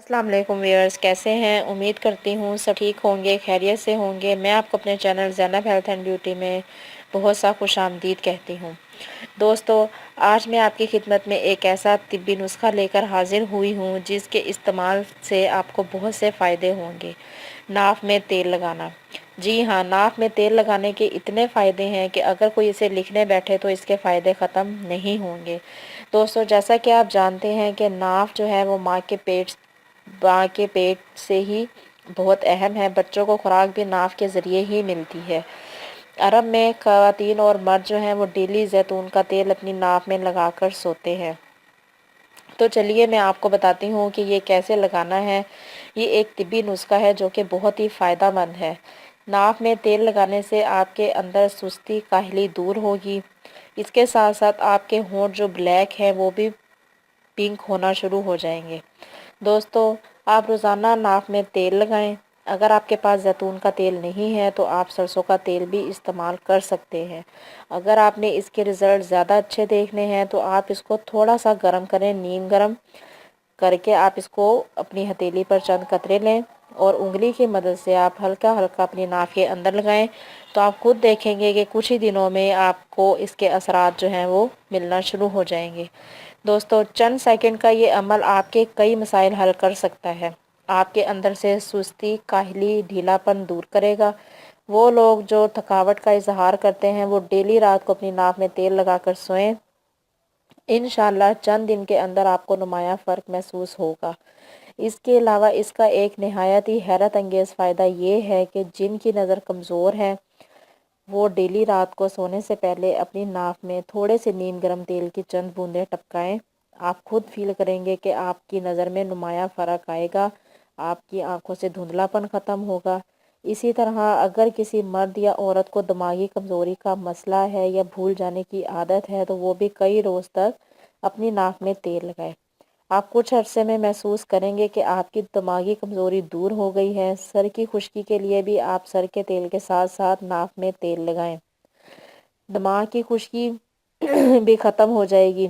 السلام علیکم ویئرز، کیسے ہیں؟ امید کرتی ہوں سب ٹھیک ہوں گے، خیریت سے ہوں گے۔ میں آپ کو اپنے channel Zainab health and beauty میں بہت سا خوش آمدید کہتی ہوں۔ دوستو، آج میں آپ کی خدمت میں ایک ایسا طبی نسخہ لے کر حاضر ہوئی ہوں جس کے استعمال سے آپ کو بہت سے فائدے ہوں گے۔ ناف میں تیل لگانا۔ جی ہاں، ناف میں تیل لگانے کے اتنے فائدے ہیں کہ اگر کوئی اسے لکھنے بیٹھے تو اس کے فائدے ختم نہیں ہوں گے۔ دوستو، جیسا کہ آپ جانتے ہیں کہ ناف جو ہے وہ ماں کے پیٹ سے ہی بہت اہم ہے۔ بچوں کو خوراک بھی ناف کے ذریعے ہی ملتی ہے۔ عرب میں خواتین اور مرد جو ہیں وہ ڈیلی زیتون کا تیل اپنی ناف میں لگا کر سوتے ہیں۔ تو چلیے میں آپ کو بتاتی ہوں کہ یہ کیسے لگانا ہے۔ یہ ایک طبی نسخہ ہے جو کہ بہت ہی فائدہ مند ہے۔ ناف میں تیل لگانے سے آپ کے اندر سستی کاہلی دور ہوگی۔ اس کے ساتھ ساتھ آپ کے ہونٹ جو بلیک ہیں وہ بھی پنک ہونا شروع ہو جائیں گے۔ دوستو، آپ روزانہ ناف میں تیل لگائیں۔ اگر آپ کے پاس زیتون کا تیل نہیں ہے تو آپ سرسوں کا تیل بھی استعمال کر سکتے ہیں۔ اگر آپ نے اس کے رزلٹ زیادہ اچھے دیکھنے ہیں تو آپ اس کو تھوڑا سا گرم کریں، نیم گرم کر کے آپ اس کو اپنی ہتھیلی پر چند قطرے لیں اور انگلی کی مدد سے آپ ہلکا ہلکا اپنی ناف کے اندر لگائیں تو آپ خود دیکھیں گے کہ کچھ ہی دنوں میں آپ کو اس کے اثرات جو ہیں وہ ملنا شروع ہو جائیں گے۔ دوستو، چند سیکنڈ کا یہ عمل آپ کے کئی مسائل حل کر سکتا ہے۔ آپ کے اندر سے سستی، کاہلی، ڈھیلا پن دور کرے گا۔ وہ لوگ جو تھکاوٹ کا اظہار کرتے ہیں وہ ڈیلی رات کو اپنی ناف میں تیل لگا کر سوئیں۔ انشاءاللہ چند دن کے اندر آپ کو نمایاں فرق محسوس ہوگا۔ اس کے علاوہ اس کا ایک نہایت ہی حیرت انگیز فائدہ یہ ہے کہ جن کی نظر کمزور ہے وہ ڈیلی رات کو سونے سے پہلے اپنی ناف میں تھوڑے سے نیم گرم تیل کی چند بوندیں ٹپکائیں۔ آپ خود فیل کریں گے کہ آپ کی نظر میں نمایاں فرق آئے گا، آپ کی آنکھوں سے دھندلا پن ختم ہوگا۔ اسی طرح اگر کسی مرد یا عورت کو دماغی کمزوری کا مسئلہ ہے یا بھول جانے کی عادت ہے تو وہ بھی کئی روز تک اپنی ناک میں تیل لگائے۔ آپ کچھ عرصے میں محسوس کریں گے کہ آپ کی دماغی کمزوری دور ہو گئی ہے۔ سر کی خشکی کے لیے بھی آپ سر کے تیل کے ساتھ ساتھ ناک میں تیل لگائیں، دماغ کی خشکی بھی ختم ہو جائے گی۔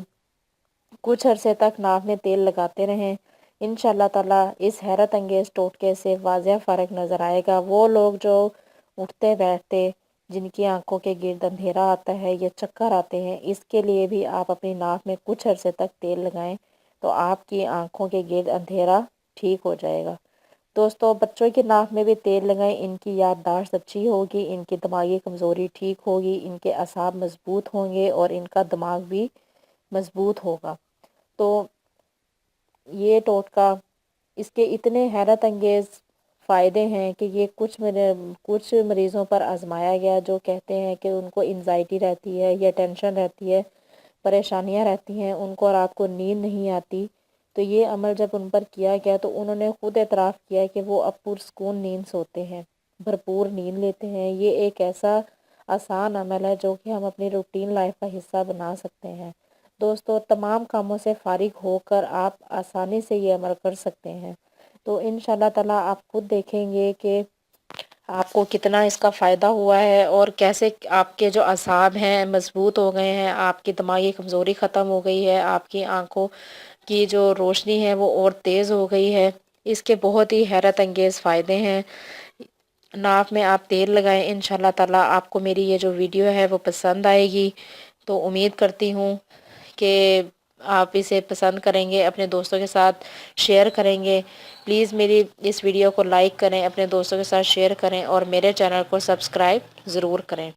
کچھ عرصے تک ناک میں تیل لگاتے رہیں، انشاءاللہ تعالیٰ اس حیرت انگیز ٹوٹکے سے واضح فرق نظر آئے گا۔ وہ لوگ جو اٹھتے بیٹھتے، جن کی آنکھوں کے گرد اندھیرا آتا ہے یا چکر آتے ہیں، اس کے لیے بھی آپ اپنی ناک میں کچھ عرصے تک تیل لگائیں تو آپ کی آنکھوں کے گرد اندھیرا ٹھیک ہو جائے گا۔ دوستو، بچوں کی ناک میں بھی تیل لگائیں، ان کی یادداشت اچھی ہوگی، ان کی دماغی کمزوری ٹھیک ہوگی، ان کے اعصاب مضبوط ہوں گے اور ان کا دماغ بھی مضبوط ہوگا۔ تو یہ ٹوٹکا، اس کے اتنے حیرت انگیز فائدے ہیں کہ یہ کچھ مریضوں پر آزمایا گیا جو کہتے ہیں کہ ان کو انزائٹی رہتی ہے یا ٹینشن رہتی ہے، پریشانیاں رہتی ہیں، ان کو رات کو نیند نہیں آتی۔ تو یہ عمل جب ان پر کیا گیا تو انہوں نے خود اعتراف کیا کہ وہ اب پرسکون نیند سوتے ہیں، بھرپور نیند لیتے ہیں۔ یہ ایک ایسا آسان عمل ہے جو کہ ہم اپنی روٹین لائف کا حصہ بنا سکتے ہیں۔ دوستو، تمام کاموں سے فارغ ہو کر آپ آسانی سے یہ عمل کر سکتے ہیں۔ تو انشاءاللہ تعالیٰ آپ خود دیکھیں گے کہ آپ کو کتنا اس کا فائدہ ہوا ہے اور کیسے آپ کے جو اعصاب ہیں مضبوط ہو گئے ہیں، آپ کی دماغی کمزوری ختم ہو گئی ہے، آپ کی آنکھوں کی جو روشنی ہے وہ اور تیز ہو گئی ہے۔ اس کے بہت ہی حیرت انگیز فائدے ہیں۔ ناف میں آپ تیل لگائیں، انشاءاللہ تعالیٰ آپ کو میری یہ جو ویڈیو ہے وہ پسند آئے گی۔ تو امید کرتی ہوں کہ آپ اسے پسند کریں گے، اپنے دوستوں کے ساتھ شیئر کریں گے۔ پلیز میری اس ویڈیو کو لائک کریں، اپنے دوستوں کے ساتھ شیئر کریں اور میرے چینل کو سبسکرائب ضرور کریں۔